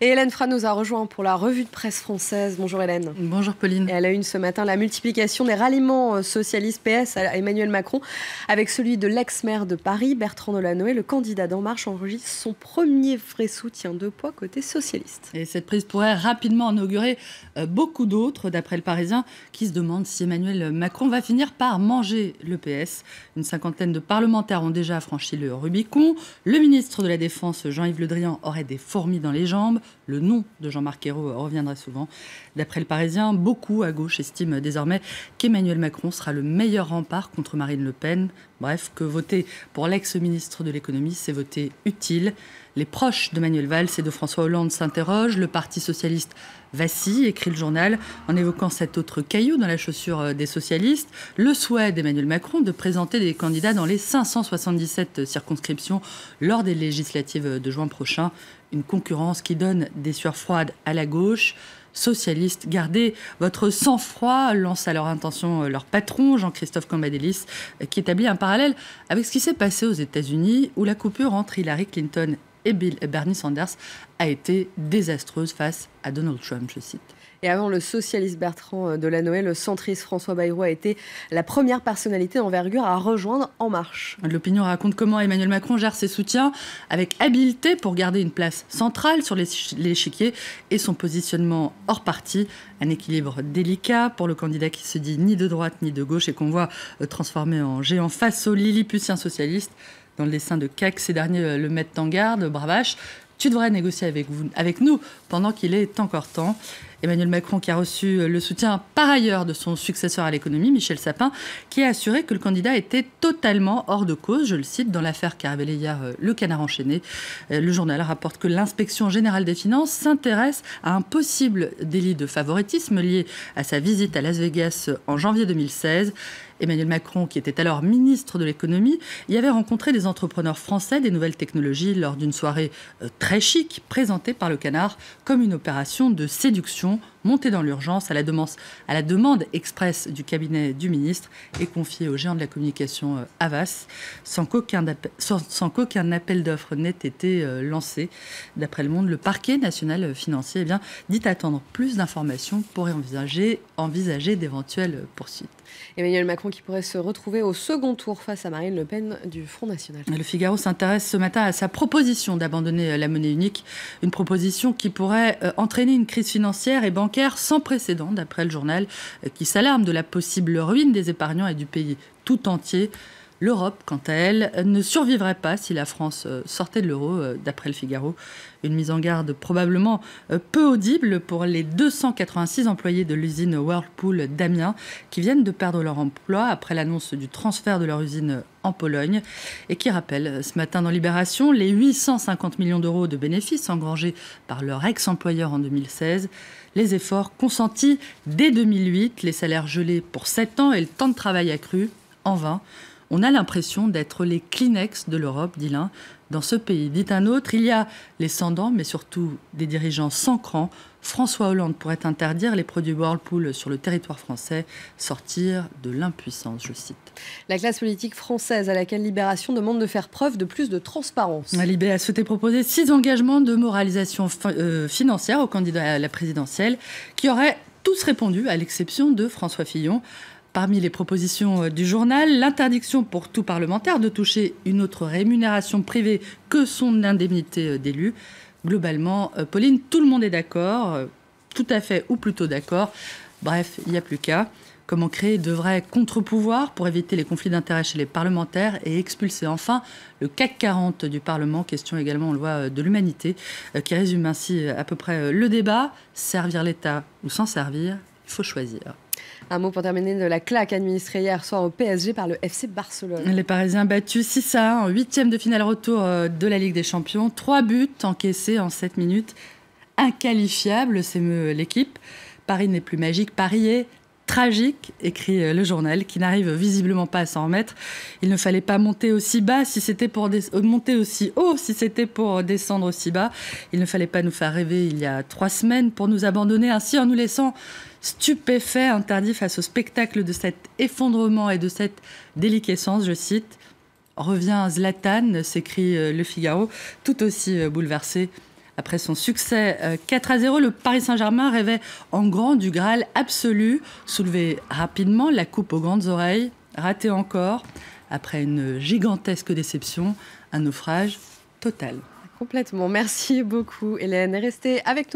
Et Hélène Fra nous a rejoint pour la revue de presse française. Bonjour Hélène. Bonjour Pauline. Et elle a eu ce matin la multiplication des ralliements socialistes PS à Emmanuel Macron avec celui de l'ex-maire de Paris, Bertrand Delanoë. Le candidat d'En Marche enregistre son premier vrai soutien de poids côté socialiste. Et cette prise pourrait rapidement en augurer beaucoup d'autres, d'après le Parisien, qui se demande si Emmanuel Macron va finir par manger le PS. Une cinquantaine de parlementaires ont déjà franchi le Rubicon. Le ministre de la Défense, Jean-Yves Le Drian, aurait des fourmis dans les jambes. Le nom de Jean-Marc Ayrault reviendra souvent. D'après le Parisien, beaucoup à gauche estiment désormais qu'Emmanuel Macron sera le meilleur rempart contre Marine Le Pen. Bref, que voter pour l'ex-ministre de l'économie, c'est voter utile. Les proches de Manuel Valls et de François Hollande s'interrogent. Le Parti socialiste vacille, écrit le journal, en évoquant cet autre caillou dans la chaussure des socialistes. Le souhait d'Emmanuel Macron de présenter des candidats dans les 577 circonscriptions lors des législatives de juin prochain. Une concurrence qui donne des sueurs froides à la gauche. Socialistes, gardez votre sang-froid, lance à leur intention leur patron, Jean-Christophe Cambadélis, qui établit un parallèle avec ce qui s'est passé aux États-Unis, où la coupure entre Hillary Clinton et Bernie Sanders a été désastreuse face à Donald Trump, je cite. Et avant le socialiste Bertrand Delanoë, le centriste François Bayrou a été la première personnalité d'envergure à rejoindre En Marche. L'Opinion raconte comment Emmanuel Macron gère ses soutiens avec habileté pour garder une place centrale sur l'échiquier et son positionnement hors parti. Un équilibre délicat pour le candidat qui se dit ni de droite ni de gauche et qu'on voit transformé en géant face aux Lilliputiens socialistes. Dans le dessin de Cac, ces derniers le mettent en garde. Bravache, tu devrais négocier avec nous pendant qu'il est encore temps. Emmanuel Macron qui a reçu le soutien par ailleurs de son successeur à l'économie, Michel Sapin, qui a assuré que le candidat était totalement hors de cause, je le cite, dans l'affaire qu'a révélé hier le Canard enchaîné. Le journal rapporte que l'inspection générale des finances s'intéresse à un possible délit de favoritisme lié à sa visite à Las Vegas en janvier 2016. Emmanuel Macron, qui était alors ministre de l'économie, y avait rencontré des entrepreneurs français des nouvelles technologies lors d'une soirée très chic présentée par le Canard comme une opération de séduction montée dans l'urgence à la demande expresse du cabinet du ministre et confiée au géant de la communication Havas, sans qu'aucun appel d'offres n'ait été lancé. D'après Le Monde, le parquet national financier dit attendre plus d'informations pour envisager d'éventuelles poursuites. Emmanuel Macron qui pourrait se retrouver au second tour face à Marine Le Pen du Front National. Le Figaro s'intéresse ce matin à sa proposition d'abandonner la monnaie unique, une proposition qui pourrait entraîner une crise financière et bancaire sans précédent, d'après le journal, qui s'alarme de la possible ruine des épargnants et du pays tout entier. L'Europe, quant à elle, ne survivrait pas si la France sortait de l'euro, d'après le Figaro. Une mise en garde probablement peu audible pour les 286 employés de l'usine Whirlpool d'Amiens qui viennent de perdre leur emploi après l'annonce du transfert de leur usine en Pologne et qui rappelle ce matin dans Libération les 850 millions d'euros de bénéfices engrangés par leur ex-employeur en 2016. Les efforts consentis dès 2008, les salaires gelés pour 7 ans et le temps de travail accru en vain. On a l'impression d'être les Kleenex de l'Europe, dit l'un. Dans ce pays, dit un autre, il y a les sans-dents, mais surtout des dirigeants sans cran. François Hollande pourrait interdire les produits Whirlpool sur le territoire français, sortir de l'impuissance, je cite. La classe politique française à laquelle Libération demande de faire preuve de plus de transparence. Libé a souhaité proposer 6 engagements de moralisation financière aux candidats à la présidentielle qui auraient tous répondu, à l'exception de François Fillon. Parmi les propositions du journal, l'interdiction pour tout parlementaire de toucher une autre rémunération privée que son indemnité d'élu. Globalement, Pauline, tout le monde est d'accord, tout à fait ou plutôt d'accord. Bref, il n'y a plus qu'à. Comment créer de vrais contre-pouvoirs pour éviter les conflits d'intérêts chez les parlementaires et expulser enfin le CAC 40 du Parlement. Question également, on le voit, de l'humanité, qui résume ainsi à peu près le débat. Servir l'État ou s'en servir, il faut choisir. Un mot pour terminer de la claque administrée hier soir au PSG par le FC Barcelone. Les Parisiens battus 6-1 en 8e de finale retour de la Ligue des Champions. 3 buts encaissés en 7 minutes. Inqualifiable, s'émeut l'équipe. Paris n'est plus magique, Paris est tragique, écrit le journal, qui n'arrive visiblement pas à s'en remettre. Il ne fallait pas monter aussi bas si c'était pour monter aussi haut si c'était pour descendre aussi bas. Il ne fallait pas nous faire rêver il y a 3 semaines pour nous abandonner ainsi en nous laissant stupéfaits, interdits face au spectacle de cet effondrement et de cette déliquescence, je cite. Revient Zlatan, s'écrie Le Figaro, tout aussi bouleversé. Après son succès 4-0, le Paris Saint-Germain rêvait en grand du Graal absolu, soulever rapidement la coupe aux grandes oreilles, raté encore, après une gigantesque déception, un naufrage total. Complètement. Merci beaucoup, Hélène. Restez avec nous.